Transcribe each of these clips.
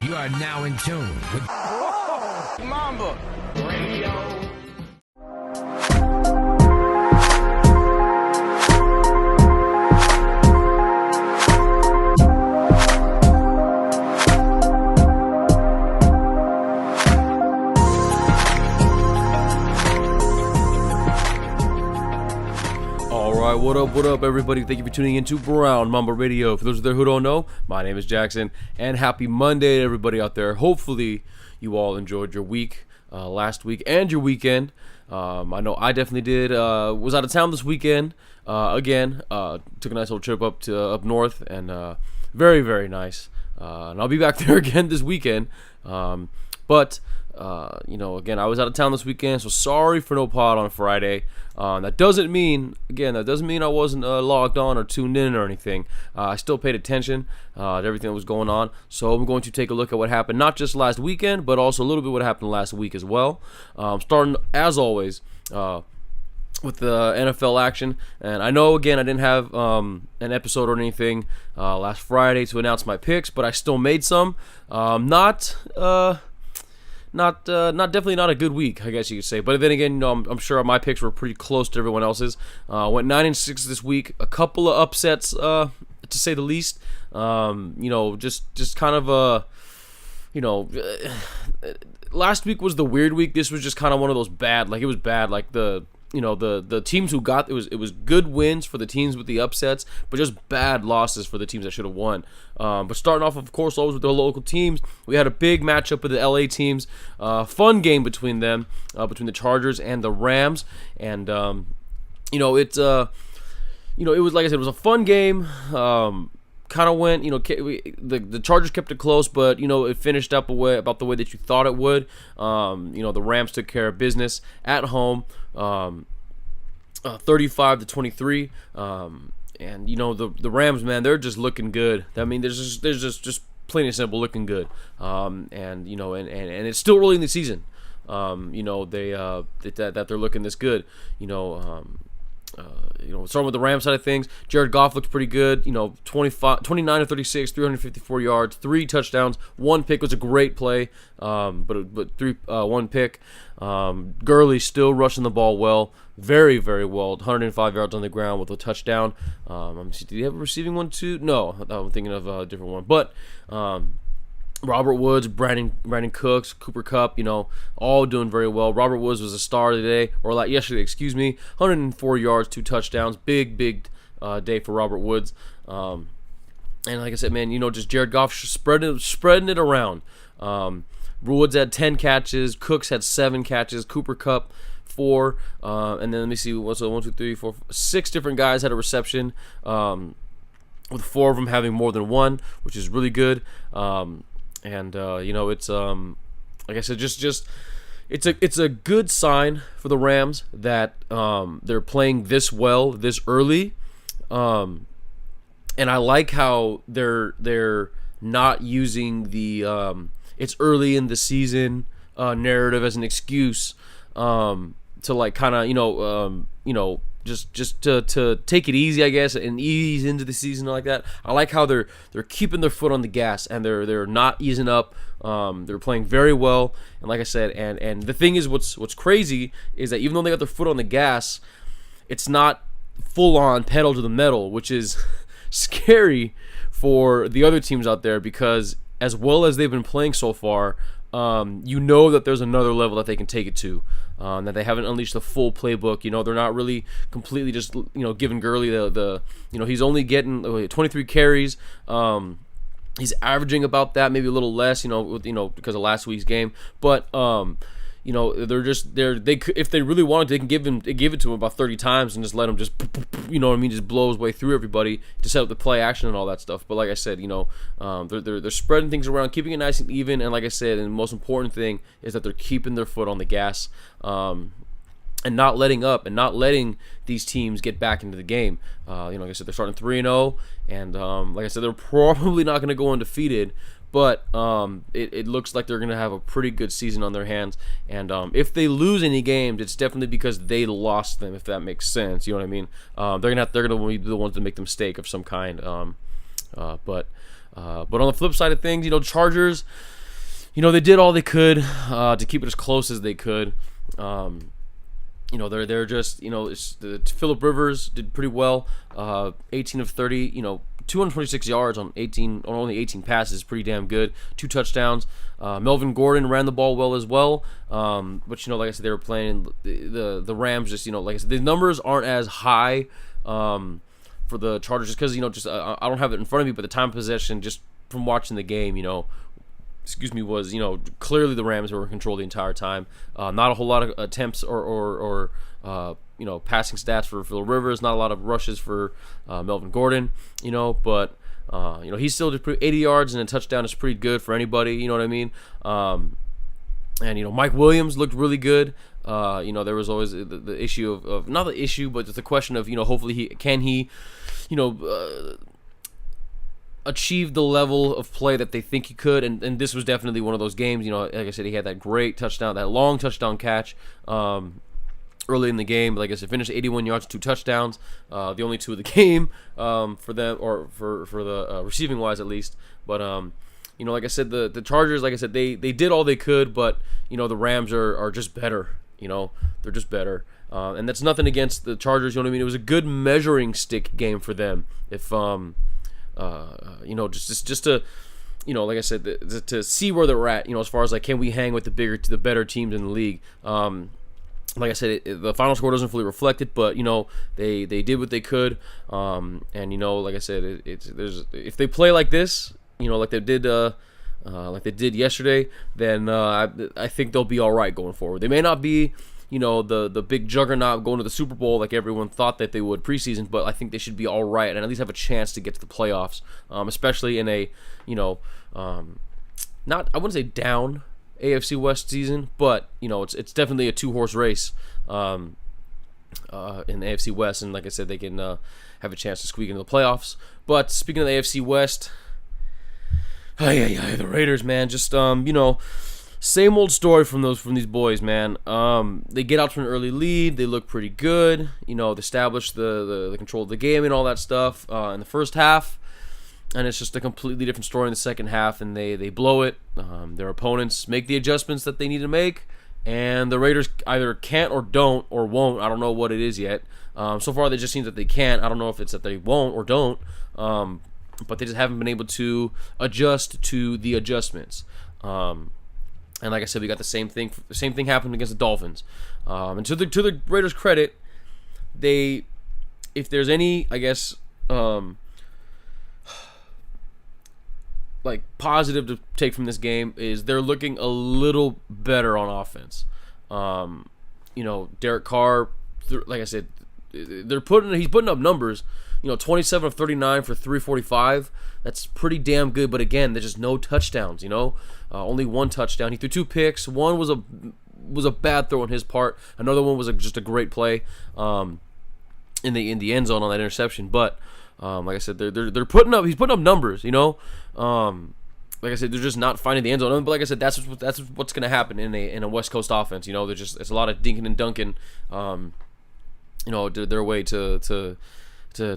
You are now in tune with Mamba Radio. What up, everybody? Thank you for tuning in to Mamba Radio. For those of you who don't know, my name is Jackson, and happy Monday to everybody out there. Hopefully, you all enjoyed your week, last week, and your weekend. I know I definitely did. Was out of town this weekend, again. Took a nice little trip up north, and very, very nice. And I'll be back there again this weekend. But again, I was out of town this weekend, so sorry for no pod on Friday. That doesn't mean I wasn't logged on or tuned in or anything. I still paid attention to everything that was going on. So I'm going to take a look at what happened, not just last weekend, but also a little bit what happened last week as well. Starting, as always, with the NFL action. And I know, again, I didn't have an episode or anything last Friday to announce my picks, but I still made some. Definitely not a good week, I guess you could say. But then again, I'm sure my picks were pretty close to everyone else's. Went 9-6 this week. A couple of upsets, to say the least. Just kind of last week was the weird week. This was just kind of one of those bad. Like, it was bad. Like the teams who got it was good wins for the teams with the upsets, but just bad losses for the teams that should have won. But starting off, of course, always with the local teams, we had a big matchup with the LA teams. Fun game between them, between the Chargers and the Rams, and it was, like I said, it was a fun game. Kind of went, the Chargers kept it close, but it finished up about the way that you thought it would. The Rams took care of business at home, 35-23. And the Rams, man, they're just looking good. I mean, they're just plain and simple looking good. And it's still early in the season. That they're looking this good. Starting with the Rams side of things, Jared Goff looks pretty good. 29-36, 354 yards, 3 touchdowns, 1 pick. Was a great play, but 1 pick. Gurley still rushing the ball well, very, very well. 105 yards on the ground with a touchdown. Did he have a receiving one too? No, I'm thinking of a different one. But Robert Woods, Brandon Cooks, Cooper Kupp, all doing very well. Robert Woods was a star yesterday, 104 yards, 2 touchdowns. Big day for Robert Woods. And like I said, man, just Jared Goff spreading it around. Woods had 10 catches, Cooks had 7 catches, Cooper Kupp 4, and then let me see, what's 1, 2, 3, 4, 6 different guys had a reception, with 4 of them having more than 1, which is really good. It's like I said, just it's a good sign for the Rams that they're playing this well this early, and I like how they're not using the it's early in the season narrative as an excuse to like kind of just to take it easy, I guess, and ease into the season like that. I like how they're keeping their foot on the gas and they're not easing up. They're playing very well, and like I said, and the thing is, what's crazy is that even though they got their foot on the gas, it's not full on pedal to the metal, which is scary for the other teams out there, because as well as they've been playing so far, that there's another level that they can take it to, that they haven't unleashed the full playbook. They're not really completely just giving Gurley the he's only getting 23 carries. He's averaging about that, maybe a little less, because of last week's game. But if they really wanted, they can give it to him about 30 times and just let him just just blow his way through everybody to set up the play action and all that stuff. But like I said, they're spreading things around, keeping it nice and even. And like I said, and the most important thing is that they're keeping their foot on the gas, and not letting up and not letting these teams get back into the game. Like I said, they're starting 3-0, and like I said, they're probably not going to go undefeated. But it looks like they're going to have a pretty good season on their hands. And if they lose any games, it's definitely because they lost them, if that makes sense. You know what I mean? They're going to be the ones to make the mistake of some kind. But on the flip side of things, Chargers, they did all they could to keep it as close as they could. They're just, Phillip Rivers did pretty well. 18 of 30, 226 yards on only 18 passes, pretty damn good. 2 touchdowns. Melvin Gordon ran the ball well as well. But like I said, they were playing the Rams. Just like I said, the numbers aren't as high for the Chargers, just because I don't have it in front of me, but the time of possession, just from watching the game, was clearly the Rams were in control the entire time. Not a whole lot of attempts or passing stats for Phillip Rivers. Not a lot of rushes for Melvin Gordon. But he still did 80 yards and a touchdown is pretty good for anybody. You know what I mean? And Mike Williams looked really good. There was always the issue of not the issue, but just the question of hopefully he can achieve the level of play that they think he could, and this was definitely one of those games. Like I said, he had that great touchdown, that long touchdown catch early in the game. Like I said, finished 81 yards, 2 touchdowns, the only 2 of the game for them, or for the receiving wise at least. But like I said, the Chargers, like I said, they did all they could, but the Rams are just better. They're just better. And that's nothing against the Chargers. You know what I mean? It was a good measuring stick game for them. If just to, like I said, to see where they're at, as far as like, can we hang with the better teams in the league? Like I said, the final score doesn't fully reflect it, but they did what they could, and like I said, if they play like this, like they did yesterday, then I think they'll be all right going forward. They may not be the big juggernaut going to the Super Bowl like everyone thought that they would preseason, but I think they should be all right and at least have a chance to get to the playoffs, especially in a not, I wouldn't say down AFC West season, but it's definitely a 2-horse race in the AFC West, and like I said, they can have a chance to squeak into the playoffs. But speaking of the AFC West, the Raiders, man, just same old story from these boys, man. They get out to an early lead. They look pretty good. They establish the control of the game and all that stuff in the first half. And it's just a completely different story in the second half, and they blow it. Their opponents make the adjustments that they need to make, and the Raiders either can't or don't or won't. I don't know what it is yet. So far, they just seem that they can't. I don't know if it's that they won't or don't, but they just haven't been able to adjust to the adjustments. And like I said, we got the same thing. The same thing happened against the Dolphins. And to the Raiders' credit, if there's any, I guess, like positive to take from this game, is they're looking a little better on offense. Derek Carr, like I said, he's putting up numbers. 27 of 39 for 345. That's pretty damn good. But again, there's just no touchdowns. Only 1 touchdown. He threw 2 picks. One was a bad throw on his part. Another one was just a great play in the end zone on that interception. But like I said, they're putting up. He's putting up numbers. Like I said, they're just not finding the end zone. But like I said, that's what's going to happen in a West Coast offense. It's a lot of dinking and dunking. Their way to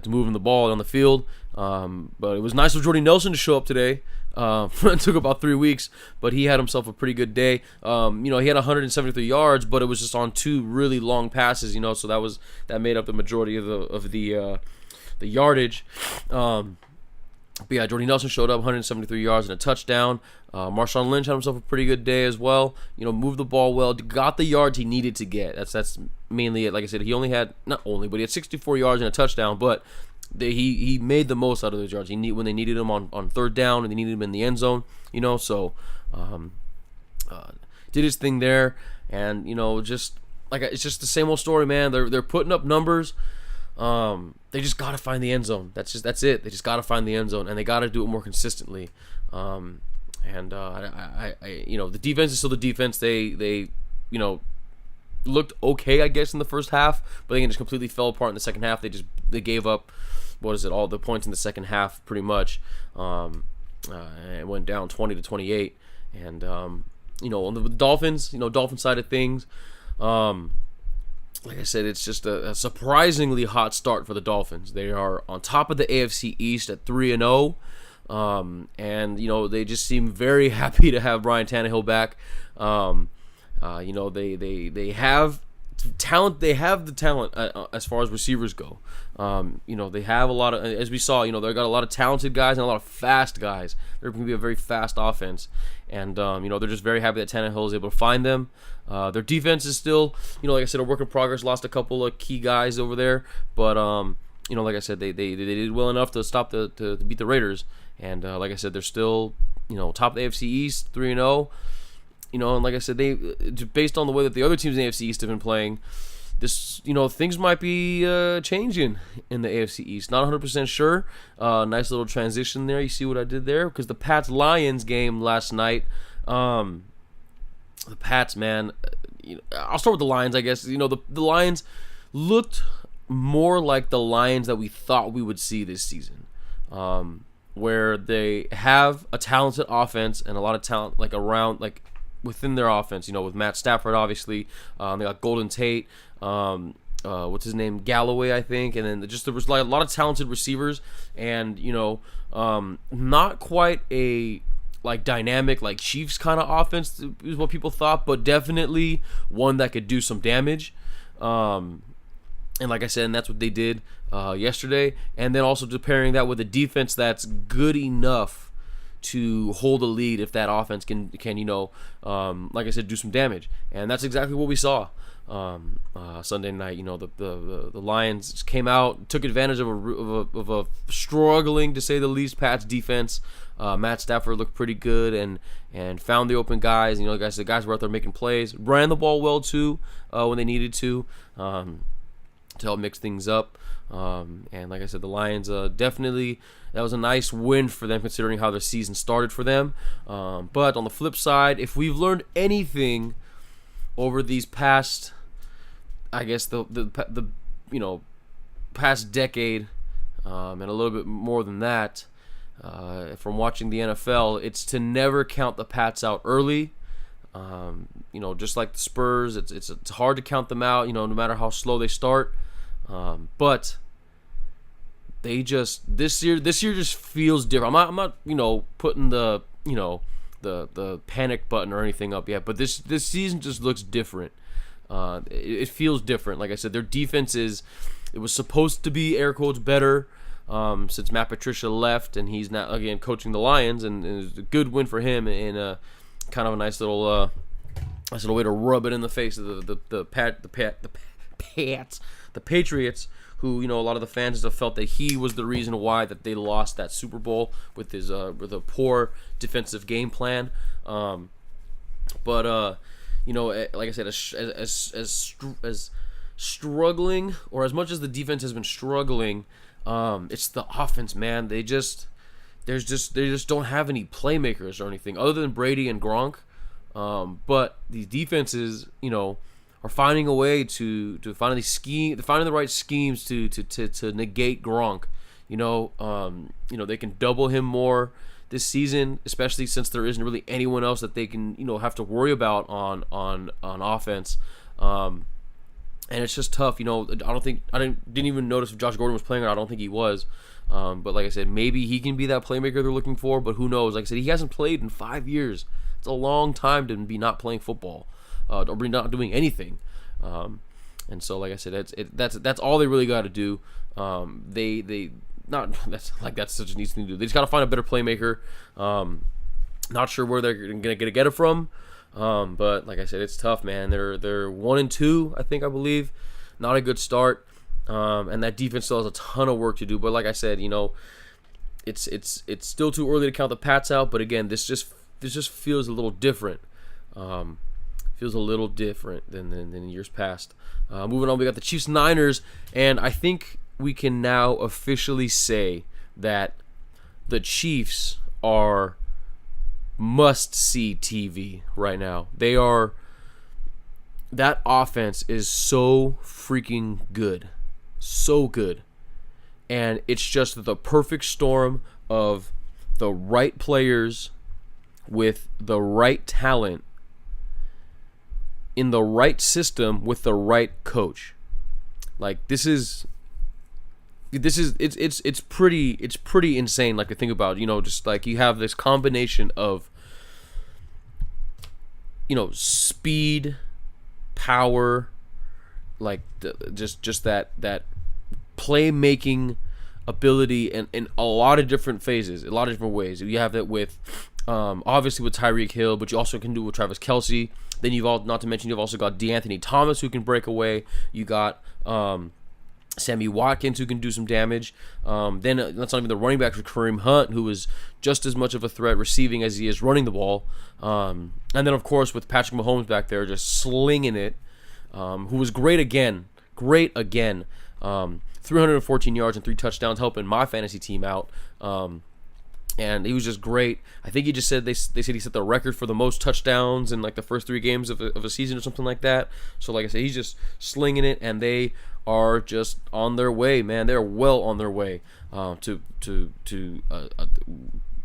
moving the ball on the field. But it was nice of Jordy Nelson to show up today. It took about 3 weeks, but he had himself a pretty good day. He had 173 yards, but it was just on 2 really long passes. So that made up the majority of the yardage. But yeah, Jordy Nelson showed up, 173 yards and a touchdown. Marshawn Lynch had himself a pretty good day as well. Moved the ball well, got the yards he needed to get. That's mainly it. Like I said, he he had 64 yards and a touchdown, but he made the most out of those yards. When they needed him on third down and they needed him in the end zone, so did his thing there, and just like it's just the same old story, man. They're putting up numbers. They just gotta find the end zone. That's it. They just gotta find the end zone, and they gotta do it more consistently. The defense is still the defense. They looked okay, I guess, in the first half, but they just completely fell apart in the second half. They gave up, all the points in the second half, pretty much. It went down 20-28, and on the Dolphins, Dolphin side of things, like I said, it's just a surprisingly hot start for the Dolphins. They are on top of the AFC East at 3-0. And they just seem very happy to have Ryan Tannehill back. They have talent. They have the talent as far as receivers go. They have a lot of, as we saw, they got a lot of talented guys and a lot of fast guys. They're going to be a very fast offense, and they're just very happy that Tannehill is able to find them. Their defense is still, like I said, a work in progress. Lost a couple of key guys over there, but like I said, they did well enough to stop to beat the Raiders, and like I said, they're still top of the AFC East, 3-0. And like I said, they, based on the way that the other teams in the AFC East have been playing, this, things might be changing in the AFC East. Not 100% sure. Nice little transition there. You see what I did there? Because the Pats-Lions game last night, the Pats, man, I'll start with the Lions, I guess. The Lions looked more like the Lions that we thought we would see this season, where they have a talented offense and a lot of talent, within their offense, with Matt Stafford, obviously. They got Golden Tate, what's his name, Galloway, I think, and then there was a lot of talented receivers, and not quite a dynamic Chiefs kind of offense is what people thought, but definitely one that could do some damage. And like I said, and that's what they did yesterday, and then also pairing that with a defense that's good enough to hold a lead if that offense can like I said, do some damage. And that's exactly what we saw Sunday night. The Lions came out, took advantage of a struggling, to say the least, Pats defense. Matt Stafford looked pretty good and found the open guys. The guys were out there making plays, ran the ball well too when they needed to help mix things up. And like I said, the Lions definitely, that was a nice win for them considering how their season started for them. But on the flip side, if we've learned anything over these past, I guess the past decade, and a little bit more than that, from watching the NFL, it's to never count the Pats out early. Just like the Spurs, it's hard to count them out, no matter how slow they start. But they just this year just feels different. I'm not putting the the panic button or anything up yet, but this season just looks different. It feels different. Like I said, their defense it was supposed to be, air quotes, better since Matt Patricia left, and he's now again coaching the Lions, and it's a good win for him in a kind of a nice little way to rub it in the face of the Patriots, who a lot of the fans have felt that he was the reason why that they lost that Super Bowl with a poor defensive game plan. Like I said, as struggling, or as much as the defense has been struggling, it's the offense, man. They just don't have any playmakers or anything other than Brady and Gronk. But these defenses, are finding a way to find finding the right schemes to negate Gronk. They can double him more this season, especially since there isn't really anyone else that they can have to worry about on offense. And it's just tough. I didn't even notice if Josh Gordon was playing, or I don't think he was. But like I said, maybe he can be that playmaker they're looking for, but who knows? Like I said, he hasn't played in 5 years. It's a long time to be not playing football, or be not doing anything. And so, like I said, that's all they really got to do. That's such an easy thing to do. They just got to find a better playmaker. Not sure where they're gonna get it from. But like I said, it's tough, man. They're 1-2, I believe. Not a good start. And that defense still has a ton of work to do. But like I said, it's still too early to count the Pats out. But again, this just feels a little different. Feels a little different than years past. Moving on, we got the Chiefs-Niners, and I think we can now officially say that the Chiefs are must-see TV right now. That offense is so freaking good. So good. And it's just the perfect storm of the right players with the right talent in the right system with the right coach. Like, this is it's pretty insane. Like to think about, just like you have this combination of speed, power, like just that playmaking ability in a lot of different phases, a lot of different ways. You have that with obviously with Tyreek Hill, but you also can do it with Travis Kelce. Then not to mention you've also got DeAnthony Thomas who can break away. You got Sammy Watkins who can do some damage. Then that's not even the running backs with Kareem Hunt, who is just as much of a threat receiving as he is running the ball. And then of course with Patrick Mahomes back there just slinging it, who was great again. 314 yards and 3 touchdowns, helping my fantasy team out. And he was just great. I think he just said they said he set the record for the most touchdowns in like the first 3 games of a season or something like that. So like I said, he's just slinging it, and they are just on their way, man. They're well on their way to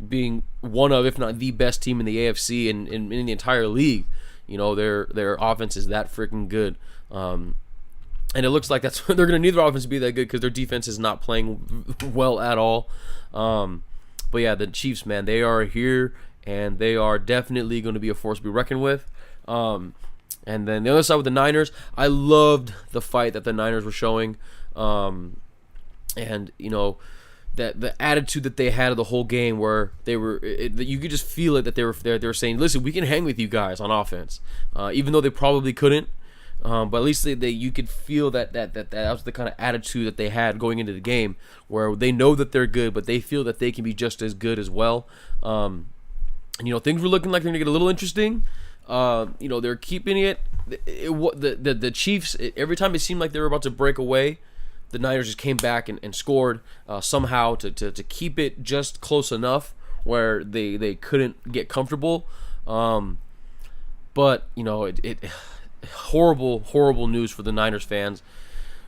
being one of, if not the best team in the AFC and in the entire league. Their offense is that freaking good. And it looks like they're going to need their offense to be that good because their defense is not playing well at all. But yeah, the Chiefs, man, they are here, and they are definitely going to be a force to be reckoned with. And then the other side with the Niners, I loved the fight that the Niners were showing. And, that the attitude that they had of the whole game, where they were, you could just feel it that they were saying, listen, we can hang with you guys on offense, even though they probably couldn't. But at least you could feel that was the kind of attitude that they had going into the game, where they know that they're good, but they feel that they can be just as good as well. And things were looking like they're gonna get a little interesting. They're keeping it. The Chiefs, every time it seemed like they were about to break away, the Niners just came back and scored somehow to keep it just close enough where they couldn't get comfortable. But horrible news for the Niners fans.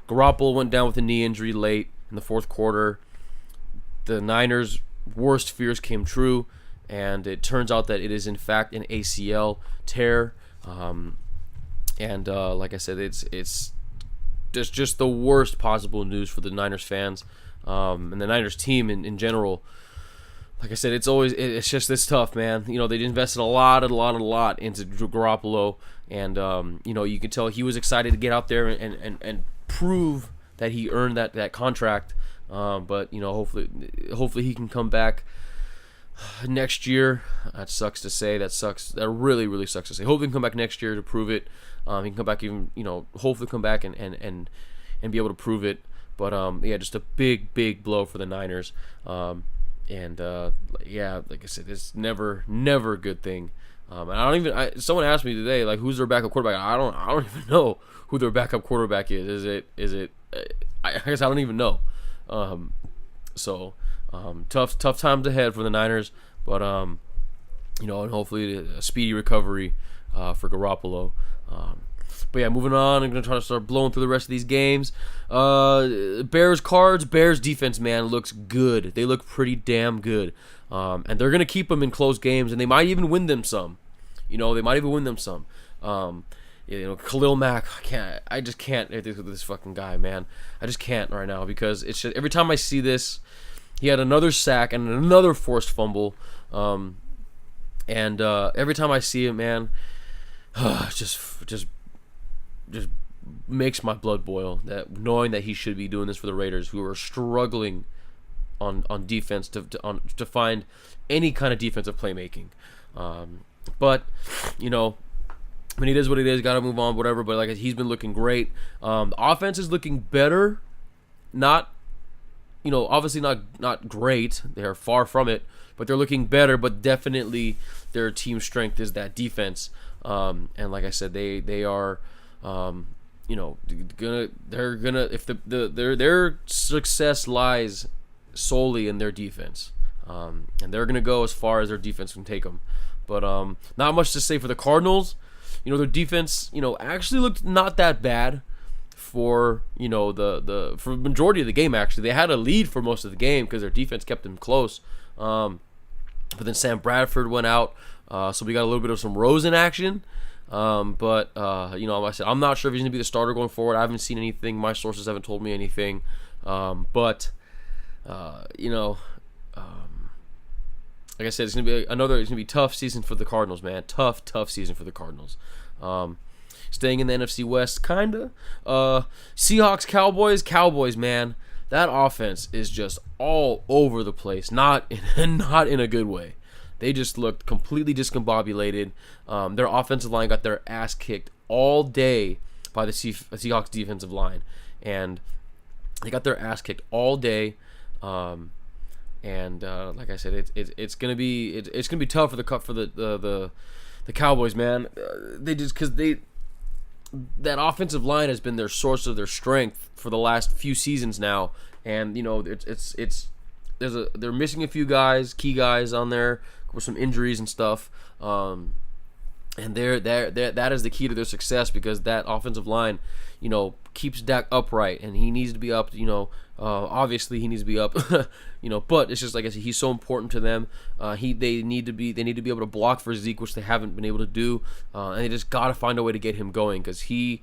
Garoppolo went down with a knee injury late in the fourth quarter. The Niners' worst fears came true, and it turns out that it is in fact an ACL tear. Like I said, it's just the worst possible news for the Niners fans, and the Niners team in general. Like I said, it's just this tough, man. They invested a lot into Garoppolo, and you can tell he was excited to get out there and prove that he earned that contract. But hopefully he can come back next year. That sucks to say. That really sucks to say. Hopefully he can come back next year to prove it. He can come back hopefully come back and be able to prove it. But just a big blow for the Niners. Like I said, it's never a good thing. And someone asked me today, like, who's their backup quarterback? I don't even know who their backup quarterback is. Is it? I guess I don't even know. Tough times ahead for the Niners, but and hopefully a speedy recovery for Garoppolo. But yeah, moving on, I'm going to try to start blowing through the rest of these games. Bears Cards. Bears defense, man, looks good. They look pretty damn good. And they're going to keep them in close games, and they might even win them some. Khalil Mack, I just can't with this fucking guy, man. I just can't right now, because it's just, every time I see this, he had another sack and another forced fumble. Every time I see him, man, just makes my blood boil, that knowing that he should be doing this for the Raiders, who are struggling on defense to find any kind of defensive playmaking. But I mean, it is what it is. Got to move on, whatever. But like, he's been looking great. The offense is looking better. Not, obviously not great. They are far from it, but they're looking better. But definitely, their team strength is that defense. And like I said, they are, their success lies solely in their defense. And they're gonna go as far as their defense can take them. But not much to say for the Cardinals. Their defense, actually looked not that bad for, for the majority of the game. Actually, they had a lead for most of the game because their defense kept them close. But then Sam Bradford went out, so we got a little bit of some Rosen action. But like I said, I'm not sure if he's gonna be the starter going forward. I haven't seen anything. My sources haven't told me anything. But you know, like I said, it's gonna be a tough season for the Cardinals, man. Tough season for the Cardinals. Staying in the NFC West, kinda. Seahawks, Cowboys, man. That offense is just all over the place. Not in a good way. They just looked completely discombobulated. Their offensive line got their ass kicked all day by the Seahawks defensive line, and they got their ass kicked all day. And like I said, it's gonna be tough for the Cowboys, man. That offensive line has been their source of their strength for the last few seasons now, and you know they're missing a few key guys on there with some injuries and stuff. And that is the key to their success, because that offensive line, you know, keeps Dak upright, and he needs to be up. You know, obviously he needs to be up. You know, but it's just like I said, he's so important to them. They need to be able to block for Zeke, which they haven't been able to do, and they just got to find a way to get him going, because he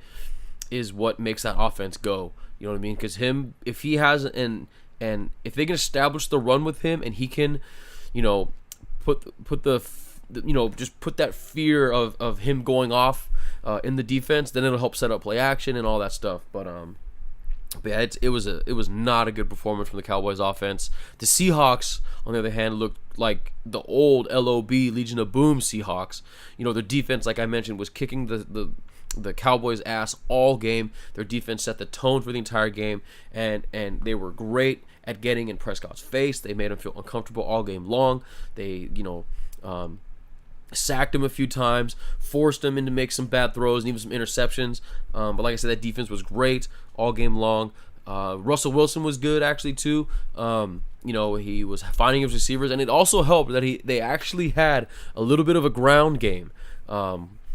is what makes that offense go. You know what I mean? Because if he has and if they can establish the run with him, and he can, you know, put that fear of him going off in the defense, then it'll help set up play action and all that stuff. But yeah, it was not a good performance from the Cowboys offense. The Seahawks, on the other hand, looked like the old LOB Legion of Boom Seahawks. You know, their defense, like I mentioned, was kicking the Cowboys' ass all game. Their defense set the tone for the entire game, and they were great at getting in Prescott's face. They made him feel uncomfortable all game long. They, you know, sacked him a few times, forced him into make some bad throws and even some interceptions. But like I said, that defense was great all game long. Russell Wilson was good actually too. You know, he was finding his receivers, and it also helped that they actually had a little bit of a ground game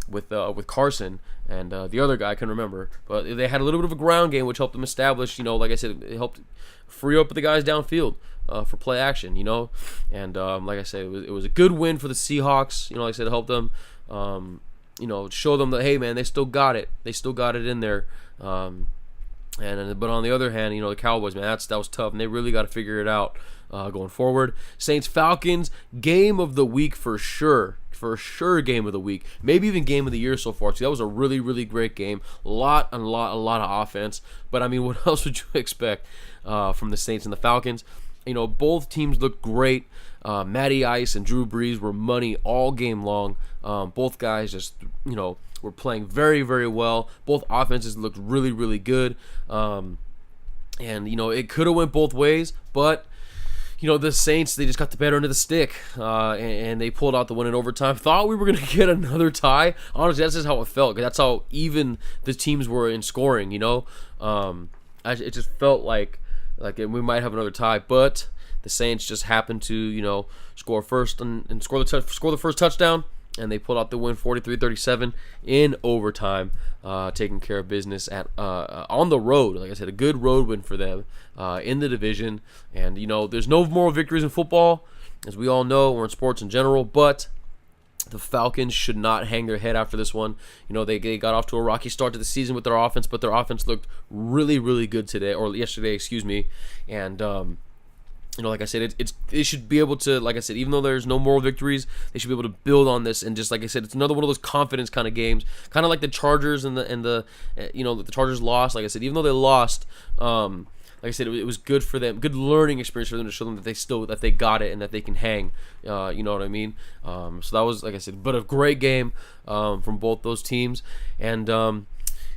with Carson and the other guy I can remember, but they had a little bit of a ground game, which helped them establish. You know, like I said, it helped free up the guys downfield for play action. You know, and like I said, it was a good win for the Seahawks. You know, like I said, it helped them. You know, show them that, hey man, they still got it. They still got it in there. But on the other hand, you know, the Cowboys, man, that was tough, and they really got to figure it out going forward. Saints Falcons, game of the week for sure. For sure, game of the week, maybe even game of the year so far. See, that was a really, really great game. A lot of offense. But I mean, what else would you expect from the Saints and the Falcons? You know, both teams looked great. Matty Ice and Drew Brees were money all game long. Both guys just, you know, were playing very, very well. Both offenses looked really, really good. And you know, it could have went both ways, but you know, the Saints, they just got the better end of the stick, and they pulled out the win in overtime. Thought we were going to get another tie. Honestly, that's just how it felt, because that's how even the teams were in scoring, you know. It just felt like we might have another tie, but the Saints just happened to, you know, score first and score the first touchdown, and they pulled out the win 43-37 in overtime, taking care of business on the road. Like I said, a good road win for them in the division. And, you know, there's no moral victories in football, as we all know, or in sports in general, but the Falcons should not hang their head after this one. You know, they got off to a rocky start to the season with their offense, but their offense looked really, really good yesterday, excuse me. And, you know, like I said, they should be able to, like I said, even though there's no moral victories, they should be able to build on this. And just like I said, it's another one of those confidence kind of games, kind of like the Chargers and the you know, the Chargers lost. Like I said, even though they lost, like I said, it was good for them, good learning experience for them to show them that they got it and that they can hang. You know what I mean? So that was, like I said, but a great game from both those teams. And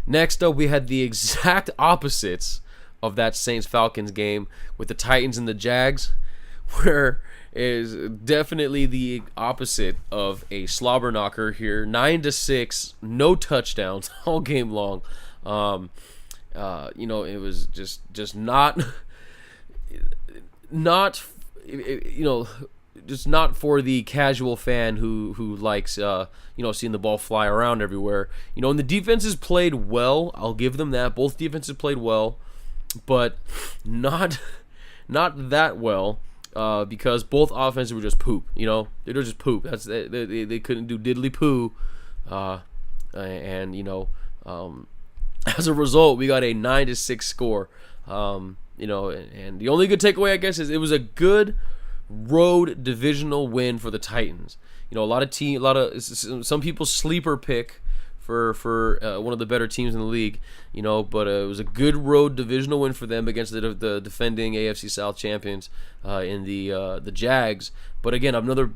next up, we had the exact opposites of that Saints-Falcons game with the Titans and the Jags, where is definitely the opposite of a slobber knocker here. 9-6, no touchdowns all game long. You know, it was just not you know, just not for the casual fan who likes you know, seeing the ball fly around everywhere. You know, and the defenses played well. I'll give them that. Both defenses played well, but not that well, because both offenses were just poop. You know, they were just poop. They couldn't do diddly poo, and you know, as a result, we got a 9-6 score And the only good takeaway, I guess, is it was a good road divisional win for the Titans. Some people sleeper pick for one of the better teams in the league, but it was a good road divisional win for them against the defending AFC South champions in the Jags. But again,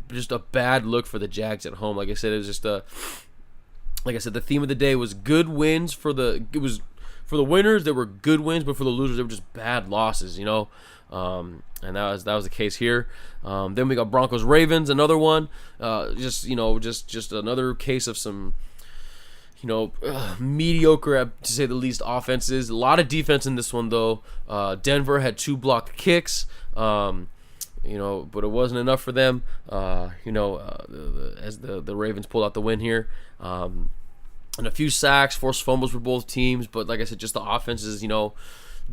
just a bad look for the Jags at home. Like I said, it was just the theme of the day was good wins for the winners. There were good wins, but for the losers, they were just bad losses. And that was the case here. Then we got Broncos Ravens, another one. Just another case of some mediocre, to say the least, offenses. A lot of defense in this one, though. Denver had 2 blocked kicks, but it wasn't enough for them. As the Ravens pulled out the win here. And a few sacks, forced fumbles for both teams. But like I said, just the offenses,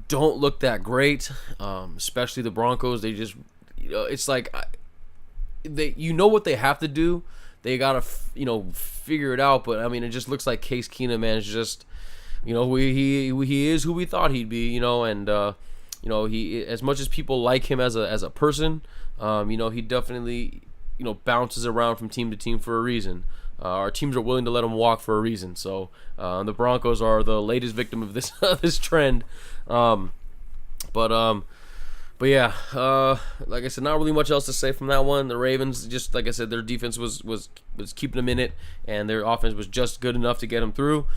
don't look that great, especially the Broncos. They just, it's like, what they have to do. They gotta, figure it out. But I mean, it just looks like Case Keenum, man, is just, he is who we thought he'd be, and he, as much as people like him as a person, he definitely, bounces around from team to team for a reason. Our teams are willing to let him walk for a reason. So the Broncos are the latest victim of this this trend. But yeah, like I said, not really much else to say from that one. The Ravens, just like I said, their defense was keeping them in it, and their offense was just good enough to get them through.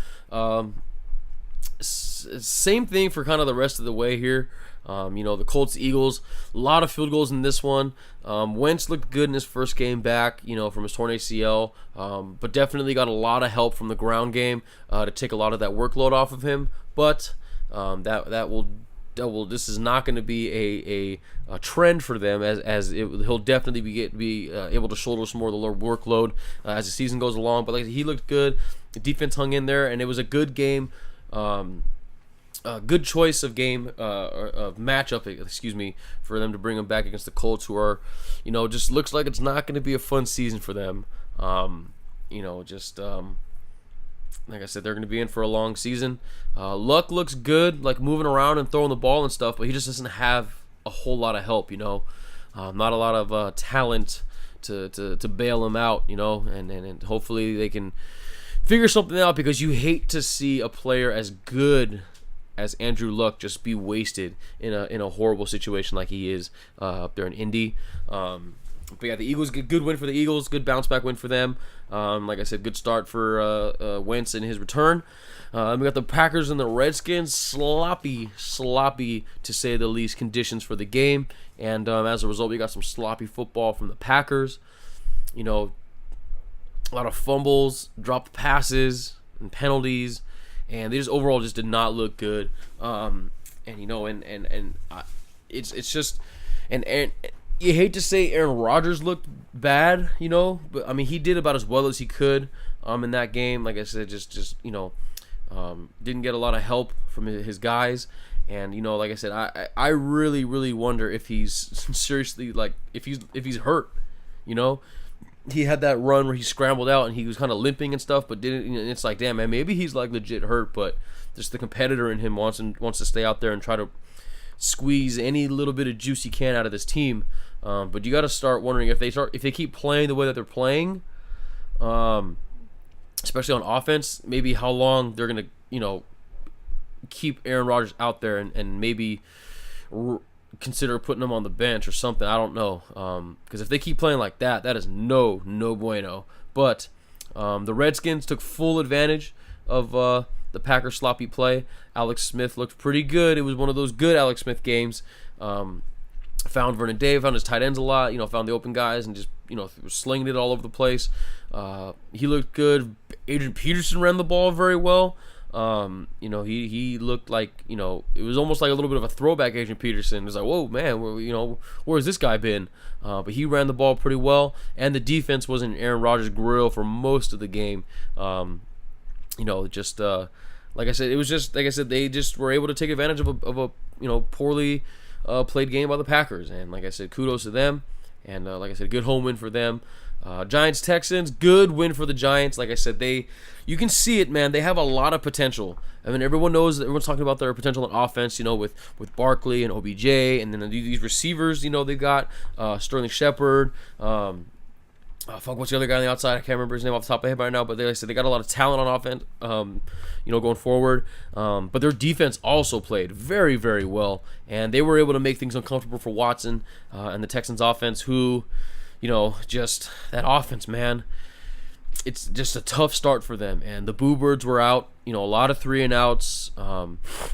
Same thing for kind of the rest of the way here. The Colts, Eagles, a lot of field goals in this one. Wentz looked good in his first game back, from his torn ACL, but definitely got a lot of help from the ground game to take a lot of that workload off of him. But this is not going to be a trend for them, he'll definitely be able to shoulder some more of the load workload as the season goes along. But he looked good. The defense hung in there, and it was a good game. A good choice of matchup, for them to bring them back against the Colts, who are, just looks like it's not going to be a fun season for them. Like I said, they're going to be in for a long season. Luck looks good, like moving around and throwing the ball and stuff, but he just doesn't have a whole lot of help, not a lot of talent to bail him out, and hopefully they can figure something out, because you hate to see a player as good as Andrew Luck just be wasted in a horrible situation like he is up there in Indy. But yeah, the Eagles, good win for the Eagles, good bounce back win for them. Like I said, good start for Wentz in his return. We got the Packers and the Redskins, sloppy to say the least conditions for the game, and as a result, we got some sloppy football from the Packers. A lot of fumbles, dropped passes, and penalties. And they just overall just did not look good, it's just, and you hate to say Aaron Rodgers looked bad, but I mean he did about as well as he could in that game. Like I said, just didn't get a lot of help from his guys, and like I said, I really wonder if he's seriously, like, if he's hurt, He had that run where he scrambled out and he was kind of limping and stuff, but didn't. And it's like, damn, man, maybe he's like legit hurt, but just the competitor in him wants to stay out there and try to squeeze any little bit of juice he can out of this team. But you got to start wondering if they keep playing the way that they're playing, especially on offense, maybe how long they're gonna keep Aaron Rodgers out there and maybe consider putting him on the bench or something. I don't know, because if they keep playing like that, that is no bueno. But the Redskins took full advantage of the Packers' sloppy play. Alex Smith looked pretty good. It was one of those good Alex Smith games. Found Vernon Dave, found his tight ends a lot, found the open guys and just, was slinging it all over the place. He looked good. Adrian Peterson ran the ball very well. He looked like, it was almost like a little bit of a throwback Adrian Peterson. It was like, whoa, man, where's this guy been? But he ran the ball pretty well, and the defense was in Aaron Rodgers' grill for most of the game. Like I said, it was just, like I said, they just were able to take advantage of a poorly played game by the Packers. And like I said, kudos to them. And like I said, good home win for them. Giants Texans, good win for the Giants. Like I said, you can see it, man. They have a lot of potential. I mean, everyone's talking about their potential on offense, with Barkley and OBJ, and then these receivers, they've got Sterling Shepard. What's the other guy on the outside? I can't remember his name off the top of my head right now, but like I said, they got a lot of talent on offense, going forward. But their defense also played very, very well, and they were able to make things uncomfortable for Watson and the Texans offense, who, just that offense, man. It's just a tough start for them, and the Boo Birds were out. A lot of 3-and-outs.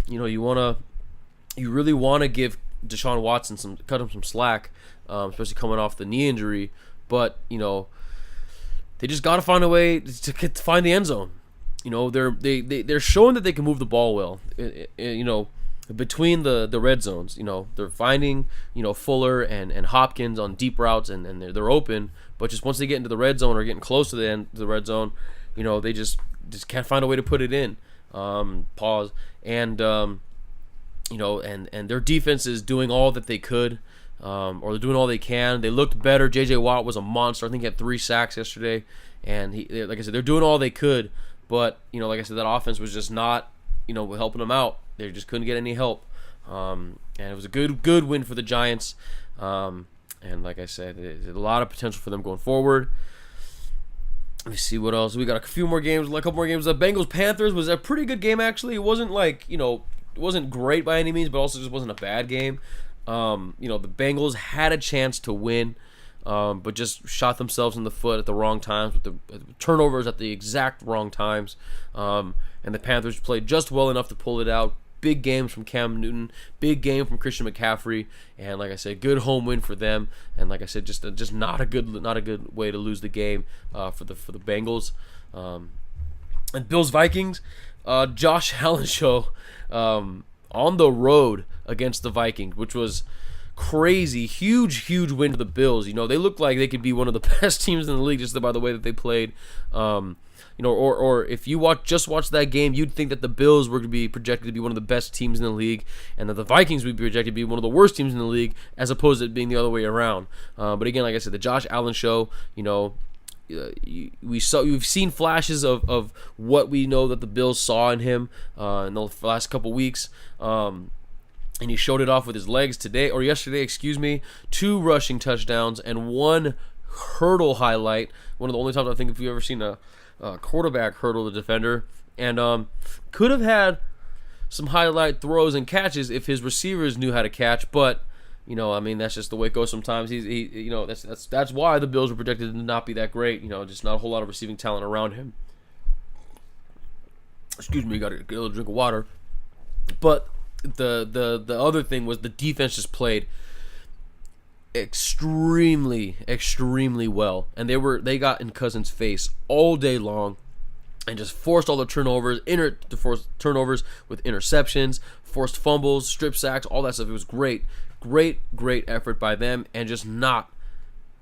You really want to give Deshaun Watson cut him some slack, especially coming off the knee injury. But they just got to find a way to find the end zone. They're showing that they can move the ball well. Between the red zones, they're finding Fuller and Hopkins on deep routes, and they're open. But just once they get into the red zone or getting close to the red zone, they just can't find a way to put it in. And their defense is doing all that they could. Or they're doing all they can. They looked better. J.J. Watt was a monster. I think he had 3 sacks yesterday. And like I said, they're doing all they could. But, like I said, that offense was just not, helping them out. They just couldn't get any help. And it was a good win for the Giants. And like I said, there's a lot of potential for them going forward. Let me see what else. We got a couple more games. The Bengals-Panthers was a pretty good game, actually. It wasn't it wasn't great by any means, but also just wasn't a bad game. The Bengals had a chance to win, but just shot themselves in the foot at the wrong times with the turnovers at the exact wrong times. And the Panthers played just well enough to pull it out. Big games from Cam Newton, big game from Christian McCaffrey, and like I said, good home win for them. And like I said, just not a good way to lose the game for the Bengals. And Bills Vikings, Josh Allen show on the road against the Vikings, which was crazy. Huge win for the Bills. They look like they could be one of the best teams in the league just by the way that they played. Or if you watch that game, you'd think that the Bills were going to be projected to be one of the best teams in the league, and that the Vikings would be projected to be one of the worst teams in the league, as opposed to it being the other way around. But again, like I said, the Josh Allen show, we've seen flashes of what we know that the Bills saw in him in the last couple weeks. And he showed it off with his legs yesterday, 2 rushing touchdowns and 1 hurdle highlight. One of the only times I think if you've ever seen a quarterback hurdle the defender. And could have had some highlight throws and catches if his receivers knew how to catch. But, that's just the way it goes sometimes. That's why the Bills were projected to not be that great. Just not a whole lot of receiving talent around him. Excuse me, got to get a little drink of water. But the other thing was the defense just played extremely well, and they got in Cousins' face all day long and just forced all the turnovers, forced turnovers with interceptions, forced fumbles, strip sacks, all that stuff. It was great effort by them, and just not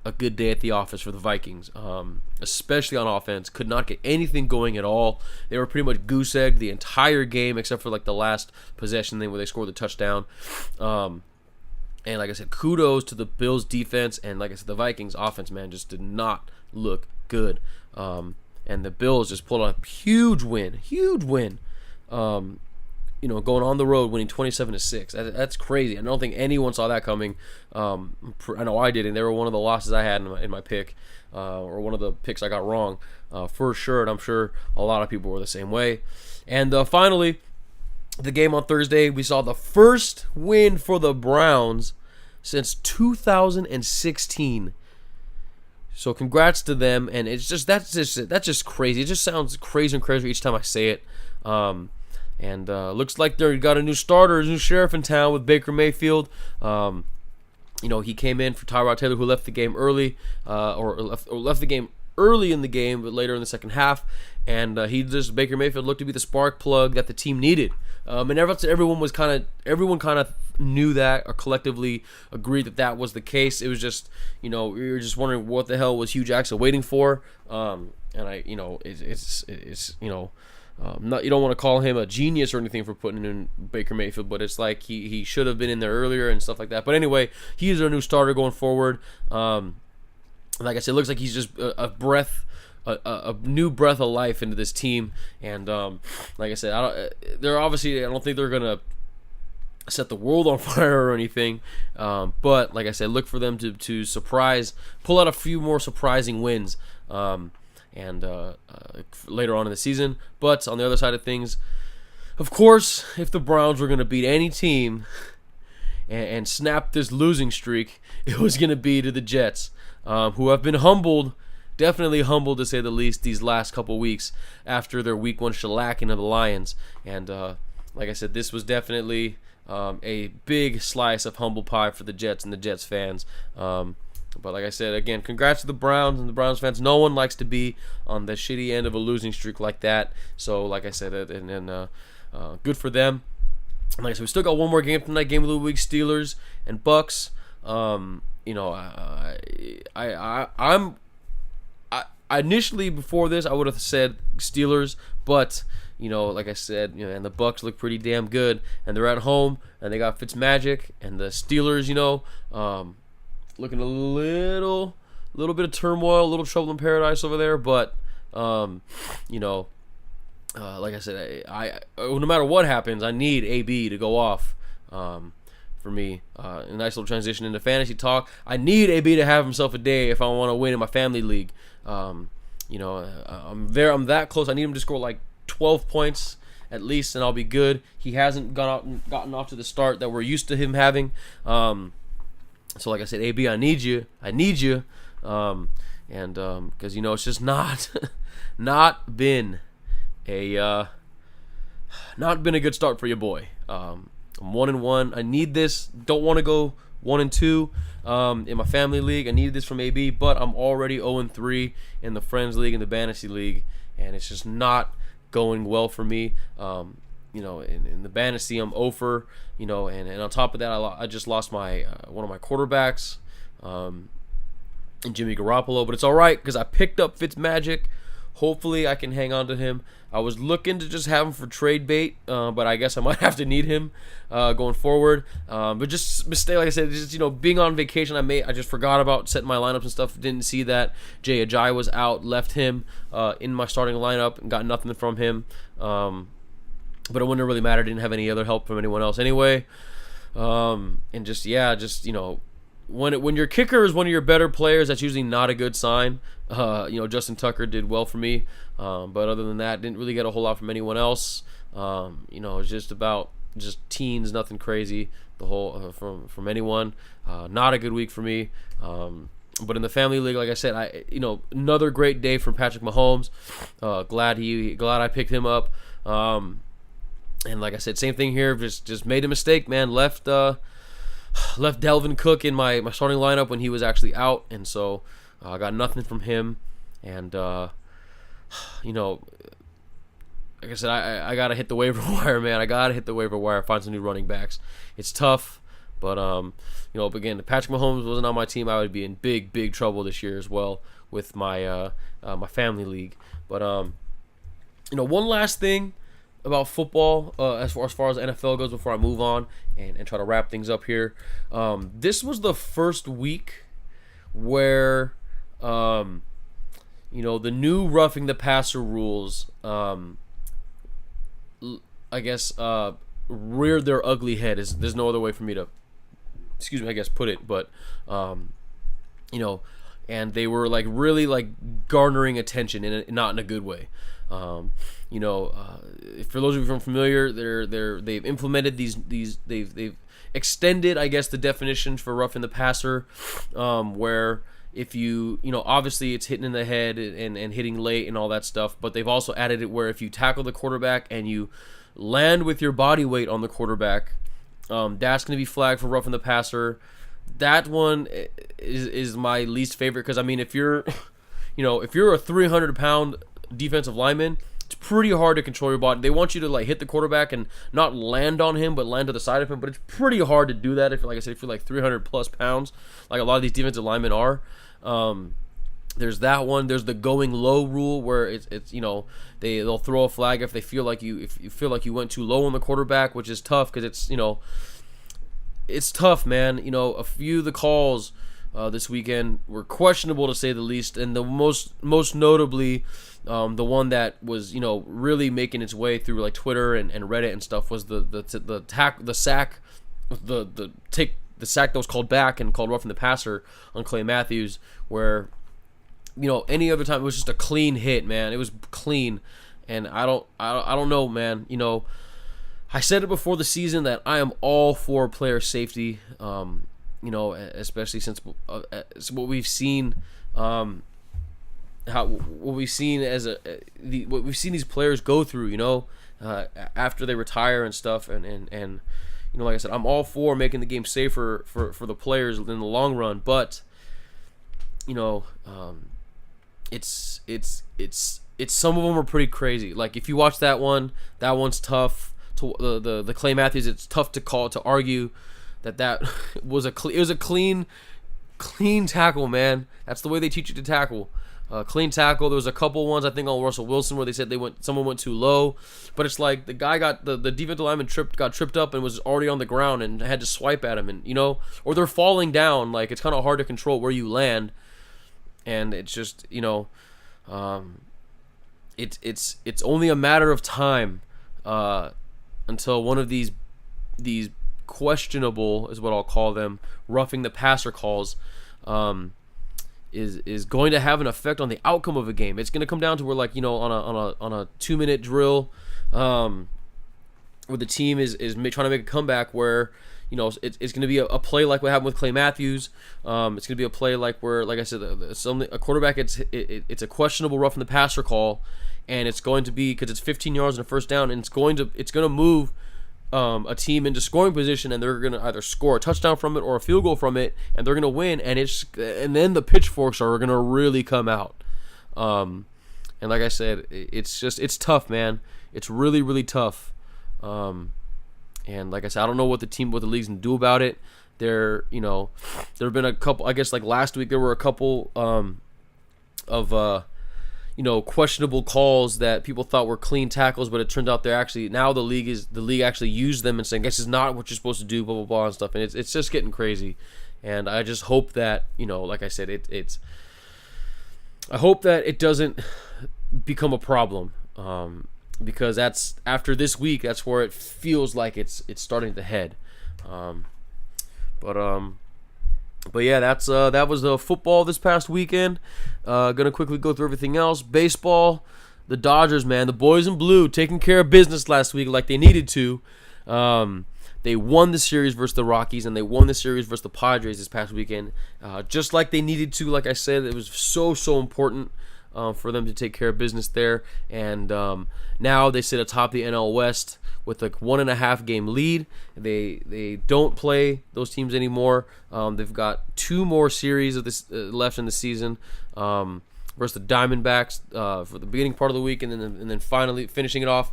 a good day at the office for the Vikings, especially on offense. Could not get anything going at all. They were pretty much goose-egged the entire game, except for the last possession where they scored the touchdown. And like I said, kudos to the Bills defense, and like I said, the Vikings offense, man, just did not look good. And the Bills just pulled out a huge win. Going on the road, winning 27-6. That's crazy. I don't think anyone saw that coming. I know I didn't. They were one of the losses I had in my pick, or one of the picks I got wrong, for sure. And I'm sure a lot of people were the same way. And finally, the game on Thursday, we saw the first win for the Browns since 2016. So congrats to them, and that's just crazy. It just sounds crazy and crazy each time I say it. And looks like they got a new starter, a new sheriff in town with Baker Mayfield. He came in for Tyrod Taylor, who left the game early, or left the game early in the game, but later in the second half. And Baker Mayfield looked to be the spark plug that the team needed. And everyone kind of knew that, or collectively agreed that was the case. It was just, we were just wondering what the hell was Hugh Jackson waiting for. And you don't want to call him a genius or anything for putting in Baker Mayfield, but it's like he should have been in there earlier and stuff like that. But anyway, he is our new starter going forward. like I said, it looks like he's just a breath, a new breath of life into this team. And like I said, I don't think they're gonna set the world on fire or anything. But like I said, look for them to pull out a few more surprising wins. And later on in the season. But on the other side of things, of course, if the Browns were going to beat any team and snap this losing streak, it was going to be to the Jets, who have been definitely humbled to say the least, these last couple weeks after their Week 1 shellacking of the Lions. And like I said, this was definitely a big slice of humble pie for the Jets and the Jets fans. But like I said, again, congrats to the Browns and the Browns fans. No one likes to be on the shitty end of a losing streak like that. So like I said, good for them. And like I said, we still got one more game tonight. Game of the week: Steelers and Bucks. I initially before this I would have said Steelers, but like I said, and the Bucks look pretty damn good, and they're at home, and they got Fitzmagic, and the Steelers, looking a little bit of turmoil, a little trouble in paradise over there, but like I said, I no matter what happens, I need AB to go off. For me, a nice little transition into fantasy talk. I need AB to have himself a day if I want to win in my family league. I'm that close. I need him to score like 12 points at least, and I'll be good. He hasn't gotten off to the start that we're used to him having. So like I said, AB, I need you, because it's just not been a good start for your boy. I'm 1-1. I need this. Don't want to go 1-2 in my family league. I need this from AB, but I'm already 0-3 in the Friends League and the Fantasy League, and it's just not going well for me. In the fantasy, I'm over. And on top of that, I just lost my one of my quarterbacks, in Jimmy Garoppolo. But it's all right because I picked up Fitzmagic. Hopefully, I can hang on to him. I was looking to just have him for trade bait, but I guess I might have to need him going forward. But just mistake, like I said, just being on vacation, I just forgot about setting my lineups and stuff. Didn't see that Jay Ajayi was out, left him in my starting lineup, and got nothing from him. But it wouldn't really matter. Didn't have any other help from anyone else anyway. When your kicker is one of your better players, that's usually not a good sign. Justin Tucker did well for me, but other than that, didn't really get a whole lot from anyone else. It's just about teens, nothing crazy. The whole from anyone. Not a good week for me. But in the family league, like I said, another great day from Patrick Mahomes. Glad I picked him up. And like I said, same thing here. Just made a mistake, man. Left Delvin Cook in my starting lineup when he was actually out, and so I got nothing from him. And like I said, I gotta hit the waiver wire, man. I gotta hit the waiver wire, find some new running backs. It's tough, but again, if Patrick Mahomes wasn't on my team, I would be in big trouble this year as well with my my family league. But one last thing about football, as far as NFL goes, before I move on and try to wrap things up here. This was the first week where the new roughing the passer rules reared their ugly head. There's no other way for me to put it, but and they were like really like garnering attention not in a good way. For those of you who are familiar, they've implemented they've extended, I guess, the definition for roughing the passer, where if obviously it's hitting in the head and hitting late and all that stuff, but they've also added it where if you tackle the quarterback and you land with your body weight on the quarterback, that's going to be flagged for roughing the passer. That one is my least favorite because, I mean, if you're a 300-pound defensive lineman, it's pretty hard to control your body. They want you to like hit the quarterback and not land on him, but land to the side of him. But it's pretty hard to do that if you're like 300 plus pounds, like a lot of these defensive linemen are. There's that one. There's the going low rule where it's they'll throw a flag if you feel like you went too low on the quarterback, which is tough because it's tough, man. A few of the calls this weekend were questionable to say the least, and the most notably, the one that was really making its way through like Twitter and Reddit and stuff was the sack that was called back and called roughing the passer on Clay Matthews, where any other time it was just a clean hit, man. It was clean, and I don't know, man. I said it before the season that I am all for player safety. Especially since what we've seen, what we've seen these players go through, after they retire and stuff, and like I said, I'm all for making the game safer for the players in the long run, but it's some of them are pretty crazy. Like if you watch that one's tough. The Clay Matthews, it's tough to argue that was it was a clean tackle, man. That's the way they teach you to tackle. Clean tackle. There was a couple ones I think on Russell Wilson where they said someone went too low, but it's like the guy got the defensive lineman got tripped up and was already on the ground and had to swipe at him, and or they're falling down. Like it's kind of hard to control where you land, and it's just it's only a matter of time until one of these questionable, is what I'll call them, roughing the passer calls, is going to have an effect on the outcome of a game. It's going to come down to where, like, on a 2-minute drill, where the team is trying to make a comeback, where it's going to be a play like what happened with Clay Matthews. It's going to be a play like where, like I said, a quarterback, it's a questionable roughing the passer call, and it's going to be because it's 15 yards and a first down, and it's going to move a team into scoring position, and they're going to either score a touchdown from it or a field goal from it, and they're going to win, and then the pitchforks are going to really come out. And like I said, it's tough, man. It's really, really tough. And like I said, I don't know what the league's going to do about it. There have been a couple, I guess, like last week there were a couple of questionable calls that people thought were clean tackles, but it turned out they're actually, now the league actually used them and saying this is not what you're supposed to do, blah blah blah and stuff, and it's just getting crazy. And I just hope that like I said, I hope that it doesn't become a problem, because that's after this week, that's where it feels like it's starting to head. But yeah, that was the football this past weekend. Gonna quickly go through everything else. Baseball, the Dodgers, man, the boys in blue taking care of business last week like they needed to. They won the series versus the Rockies, and they won the series versus the Padres this past weekend, just like they needed to. Like I said, it was so important for them to take care of business there. And now they sit atop the NL West with a 1.5 game lead. They don't play those teams anymore. They've got 2 more series of this left in the season, versus the Diamondbacks for the beginning part of the week, and then finally finishing it off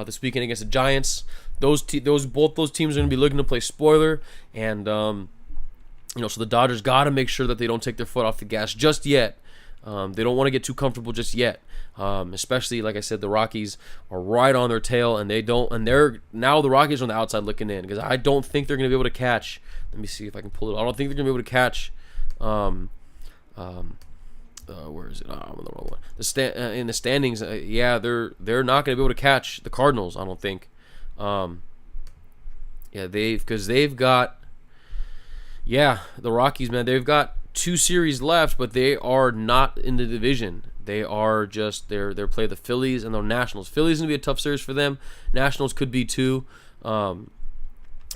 this weekend against the Giants. Both those teams are going to be looking to play spoiler, and so the Dodgers got to make sure that they don't take their foot off the gas just yet. They don't want to get too comfortable just yet. Especially, like I said, the Rockies are right on their tail, and the Rockies are on the outside looking in, because I don't think they're going to be able to catch. Let me see if I can pull it. I don't think they're going to be able to catch. Where is it? Oh, I'm on the wrong one. In the standings, they're not going to be able to catch the Cardinals, I don't think. They've got, the Rockies, man, they've got 2 series left, but they are not in the division. They are just they're play the Phillies and the Nationals. Phillies gonna be a tough series for them. Nationals could be too. But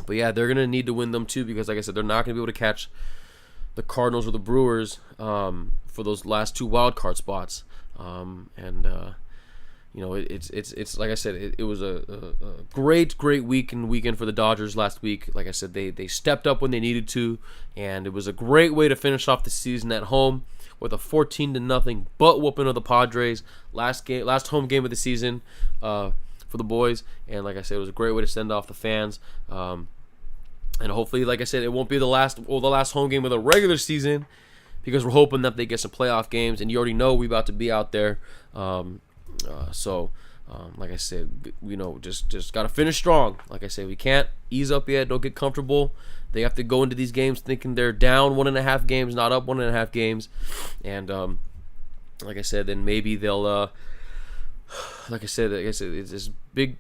yeah, they're gonna need to win them too, because like I said, they're not gonna be able to catch the Cardinals or the Brewers for those last 2 wild card spots. It's like I said, it was a great weekend for the Dodgers last week. Like I said, they stepped up when they needed to, and it was a great way to finish off the season at home with a 14-0 butt whooping of the Padres. Last home game of the season for the boys, and like I said, it was a great way to send off the fans. And hopefully, like I said, it won't be the last home game of the regular season, because we're hoping that they get some playoff games, and you already know we're about to be out there. So Like I said, just got to finish strong. Like I said, we can't ease up yet. Don't get comfortable. They have to go into these games thinking they're down 1.5 games, not up 1.5 games. And like I said, then maybe they'll. Like I said, it's this big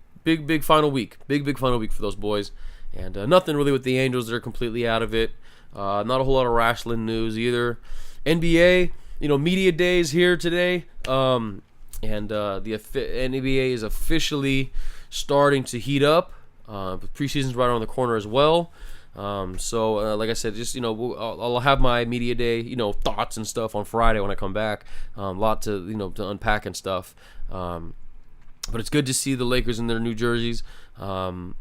final week. Big final week for those boys. And nothing really with the Angels. They're completely out of it. Not a whole lot of wrestling news either. NBA, media days here today. And the NBA is officially starting to heat up. Preseason's right around the corner as well. So like I said, just I'll have my media day, thoughts and stuff on Friday when I come back. A lot to to unpack and stuff. But it's good to see the Lakers in their new jerseys. And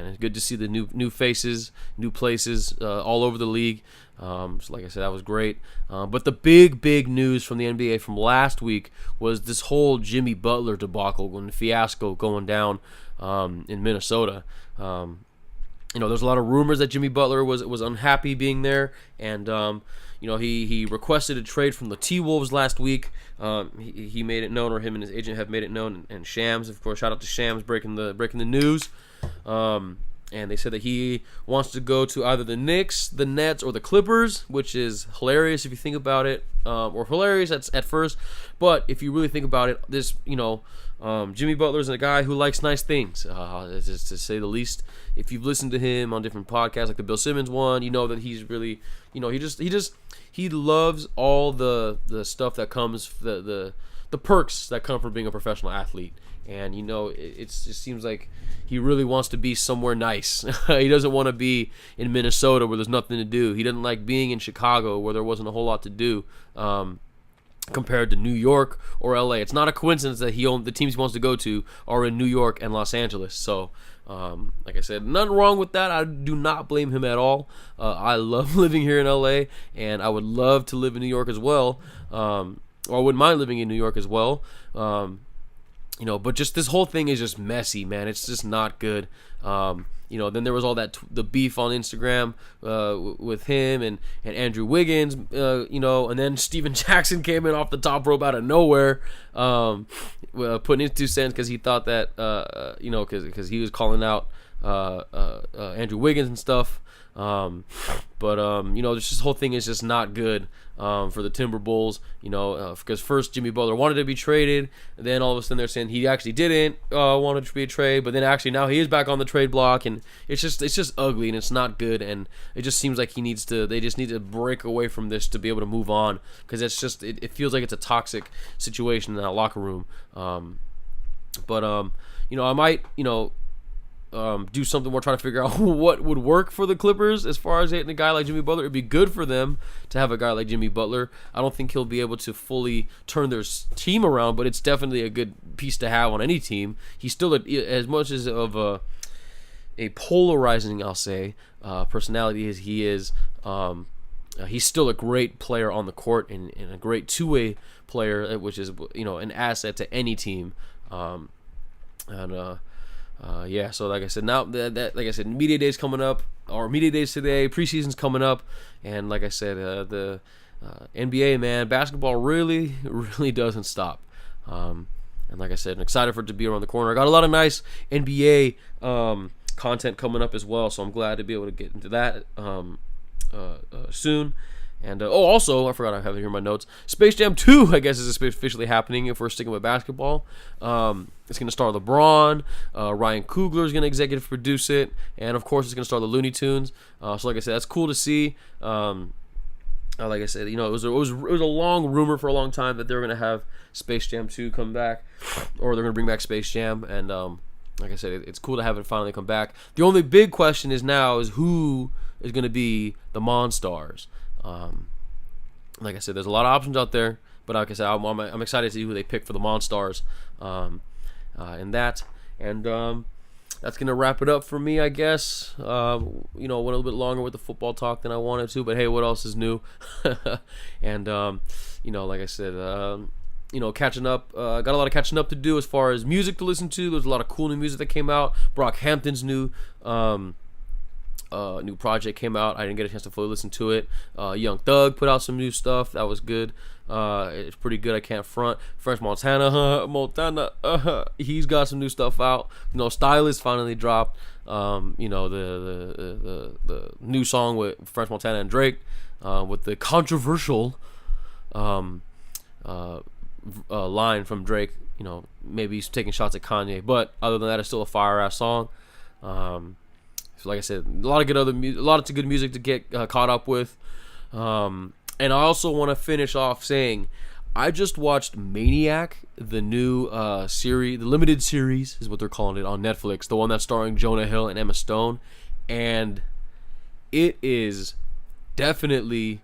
it's good to see the new faces, new places all over the league. So like I said, that was great. But the big news from the NBA from last week was this whole Jimmy Butler debacle and fiasco going down in Minnesota. There's a lot of rumors that Jimmy Butler was unhappy being there, and he requested a trade from the T-Wolves last week. He made it known, or him and his agent have made it known, and Shams, of course, shout out to Shams breaking the news. And they said that he wants to go to either the Knicks, the Nets, or the Clippers, which is hilarious if you think about it, or hilarious at first. But if you really think about it, this Jimmy Butler's a guy who likes nice things, just to say the least. If you've listened to him on different podcasts, like the Bill Simmons one, you know that he's really, he loves all the stuff that comes, the perks that come from being a professional athlete. And it just seems like he really wants to be somewhere nice. He doesn't want to be in Minnesota where there's nothing to do. He doesn't like being in Chicago where there wasn't a whole lot to do. Compared to New York or LA, it's not a coincidence that the teams he wants to go to are in New York and Los Angeles. So, like I said, nothing wrong with that. I do not blame him at all. I love living here in LA, and I would love to live in New York as well. Or I wouldn't mind living in New York as well. But just this whole thing is just messy, man. It's just not good. Then there was all the beef on Instagram with him and Andrew Wiggins, and then Steven Jackson came in off the top rope out of nowhere, putting his 2 cents because he thought that, because he was calling out Andrew Wiggins and stuff. This whole thing is just not good for the Timberwolves, because first Jimmy Butler wanted to be traded, and then all of a sudden they're saying he actually didn't want to be a trade, but then actually now he is back on the trade block, and it's just ugly and it's not good, and it just seems like they just need to break away from this to be able to move on, because it feels like it's a toxic situation in that locker room. I might do something more, trying to figure out what would work for the Clippers as far as hitting a guy like Jimmy Butler. It'd be good for them to have a guy like Jimmy Butler. I don't think he'll be able to fully turn their team around, but it's definitely a good piece to have on any team. He's still as much as of a polarizing, I'll say, personality as he is. He's still a great player on the court and a great two-way player, which is an asset to any team. So like I said, now that like I said, media day's coming up, or media days today, preseason's coming up, and like I said, the NBA, man, basketball really doesn't stop. And like I said, I'm excited for it to be around the corner. I got a lot of nice NBA content coming up as well, so I'm glad to be able to get into that soon. And also, I forgot I have it here in my notes. Space Jam 2, I guess, is officially happening if we're sticking with basketball. It's going to star LeBron. Ryan Coogler is going to executive produce it. And, of course, it's going to star the Looney Tunes. So, like I said, that's cool to see. Like I said, it was a long rumor for a long time that they were going to have Space Jam 2 come back. Or they're going to bring back Space Jam. And, like I said, it's cool to have it finally come back. The only big question is who is going to be the Monstars. Like I said, there's a lot of options out there, but like I said, I'm excited to see who they pick for the Monstars in that. And that's going to wrap it up for me, I guess. Went a little bit longer with the football talk than I wanted to, but hey, what else is new? And, like I said, catching up. Got a lot of catching up to do as far as music to listen to. There's a lot of cool new music that came out. Brockhampton's new new project came out. I didn't get a chance to fully listen to it. Young Thug put out some new stuff that was good. It's pretty good. I can't front. French Montana, he's got some new stuff out. Stylist finally dropped. The new song with French Montana and Drake, with the controversial line from Drake. Maybe he's taking shots at Kanye, but other than that, it's still a fire ass song. So like I said, a lot of good music to get caught up with. And I also want to finish off saying, I just watched Maniac, the new series, the limited series is what they're calling it on Netflix, the one that's starring Jonah Hill and Emma Stone, and it is definitely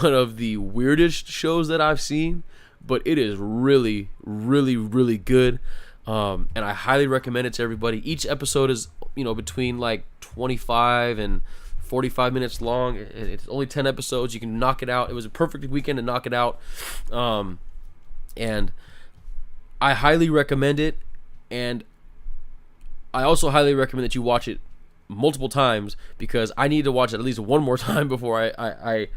one of the weirdest shows that I've seen, but it is really, really, really good. And I highly recommend it to everybody. Each episode is, between like 25 and 45 minutes long. It's only 10 episodes. You can knock it out. It was a perfect weekend to knock it out. And I highly recommend it. And I also highly recommend that you watch it multiple times, because I need to watch it at least one more time before I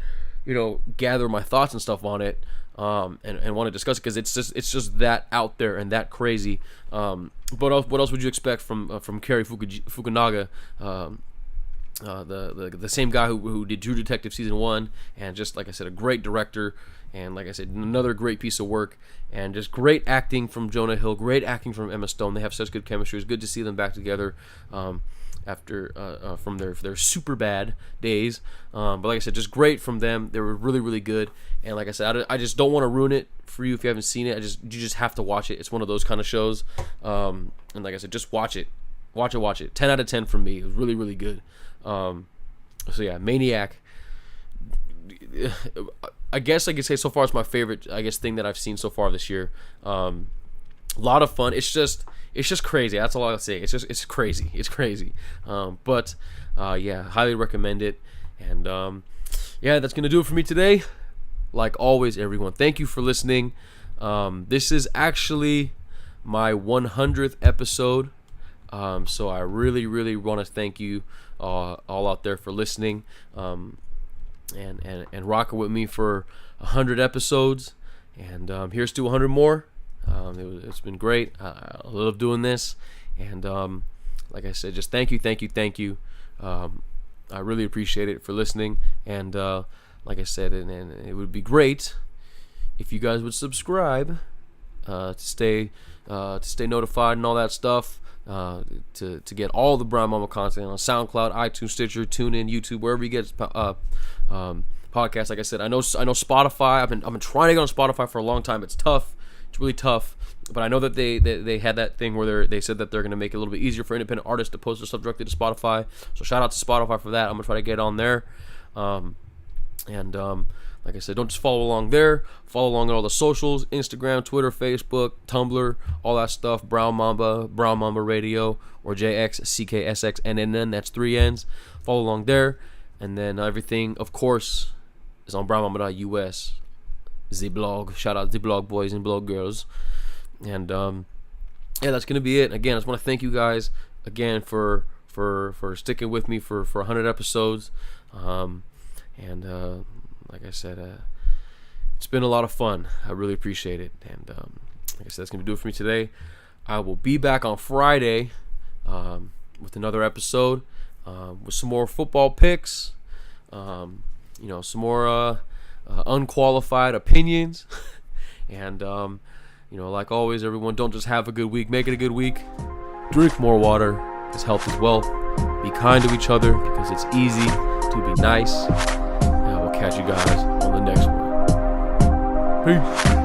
gather my thoughts and stuff on it. And want to discuss it, because it's just that out there and that crazy. But what else would you expect from Cary Fukunaga, the same guy who did True Detective season 1, and just like I said, a great director, and like I said, another great piece of work, and just great acting from Jonah Hill, great acting from Emma Stone. They have such good chemistry. It's good to see them back together after from their super bad days. But like I said, just great from them. They were really, really good. And like I said, I just don't want to ruin it for you if you haven't seen it. You just have to watch it. It's one of those kind of shows. And like I said, just watch it. Watch it. 10 out of 10 from me. It was really, really good. So yeah, Maniac. I guess I could say so far it's my favorite, thing that I've seen so far this year. A lot of fun. It's just crazy. That's all I'll say. It's crazy. It's crazy. But highly recommend it. And that's gonna do it for me today. Like always, everyone, thank you for listening. This is actually my 100th episode. So I really, really want to thank you all out there for listening. And rocking with me for 100 episodes. And here's to 100 more. It's been great. I love doing this, and like I said, just thank you. I really appreciate it for listening, and like I said, and it would be great if you guys would subscribe to stay notified and all that stuff, to get all the Brown Mamba content on SoundCloud, iTunes, Stitcher, TuneIn, YouTube, wherever you get podcasts. Like I said, I know Spotify. I've been trying to get on Spotify for a long time. It's tough. It's really tough, but I know that they had that thing where they said that they're going to make it a little bit easier for independent artists to post their stuff directly to Spotify. So shout out to Spotify for that. I'm going to try to get on there. Like I said, don't just follow along there. Follow along on all the socials, Instagram, Twitter, Facebook, Tumblr, all that stuff. Brown Mamba Radio, or JXCKSXNNN. That's 3 N's. Follow along there. And then everything, of course, is on brownmamba.us. The blog. Shout out to the blog boys and blog girls. And that's gonna be it. Again, I just want to thank you guys again for sticking with me for 100 episodes. Like I said, it's been a lot of fun. I really appreciate it. And like I said, that's gonna do it for me today. I will be back on Friday with another episode, with some more football picks, some more unqualified opinions. And like always, everyone, don't just have a good week, make it a good week. Drink more water, because health is wealth. Be kind to each other, because it's easy to be nice. And we'll catch you guys on the next one. Peace.